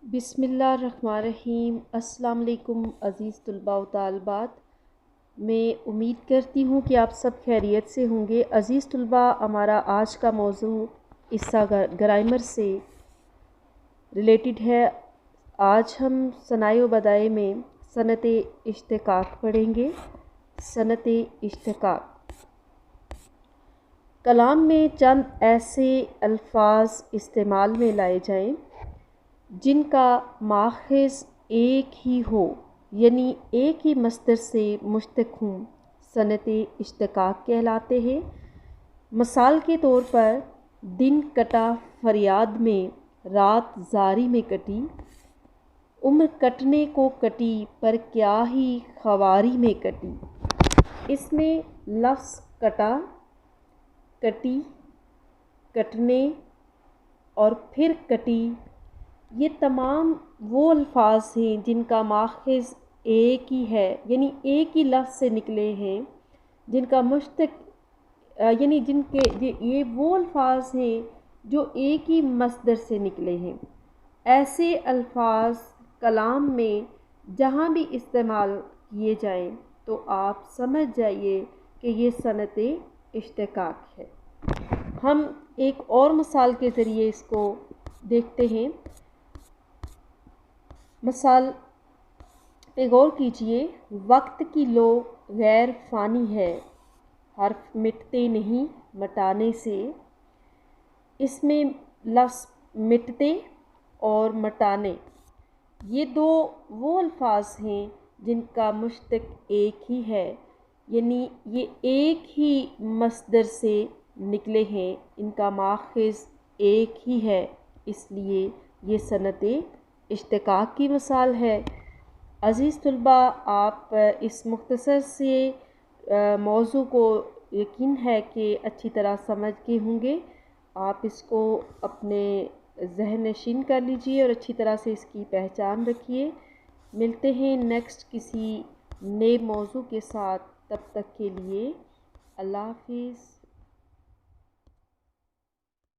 बिस्मिल्लाहिर्रहमानिर्रहीम। अस्सलाम वालेकुम अज़ीज़ तलबा व तालिबात। मैं उम्मीद करती हूँ कि आप सब खैरियत से होंगे। अज़ीज़ तलबा, हमारा आज का मौजू इस्सा ग्रामर से रिलेटेड है। आज हम सनाए व बदाए में सनत इश्तिक़ाक़ पढ़ेंगे। सनत इश्तिक़ाक़ कलाम में चंद ऐसे अल्फाज इस्तेमाल में लाए जाएं जिनका माख़ज़ एक ही हो, यानी एक ही मस्दर से मुश्तक़ हों, सनत इश्तिक़ाक़ कहलाते हैं। मिसाल के तौर पर दिन कटा फ़रियाद में, रात ज़ारी में कटी, उम्र कटने को कटी पर क्या ही ख़वारी में कटी। इसमें लफ्ज़ कटा, कटी, कटने और फिर कटी, ये तमाम वो अल्फाज हैं जिनका माख़ज़ एक ही है, यानी एक ही लफ्ज़ से निकले हैं, जिनका मुश्तक़ यानी ये वो अल्फाज हैं जो एक ही मस्दर से निकले हैं। ऐसे अल्फाज कलाम में जहाँ भी इस्तेमाल किए जाएं तो आप समझ जाइए कि ये सनत इश्तिक़ाक़ है। हम एक और मिसाल के ज़रिए इसको देखते हैं। मिसाल पे गौर कीजिए। वक्त की लो गैर फ़ानी है, हर्फ मिटते नहीं मिटाने से। इसमें लफ्ज़ मिटते और मिटाने, ये दो वो अल्फाज हैं जिनका मुश्तक़ एक ही है, यानी ये एक ही मस्दर से निकले हैं, इनका माख़ज़ एक ही है, इसलिए ये सनत इश्तिक़ाक़ की मिसाल है। अज़ीज़ तलबा, आप इस मुख्तसर से मौजू को यकीन है कि अच्छी तरह समझ के होंगे। आप इसको अपने ज़हन नशीन कर लीजिए और अच्छी तरह से इसकी पहचान रखिए। मिलते हैं नेक्स्ट किसी नए मौजू के साथ, तब तक के लिए अल्लाह हाफ़िज़।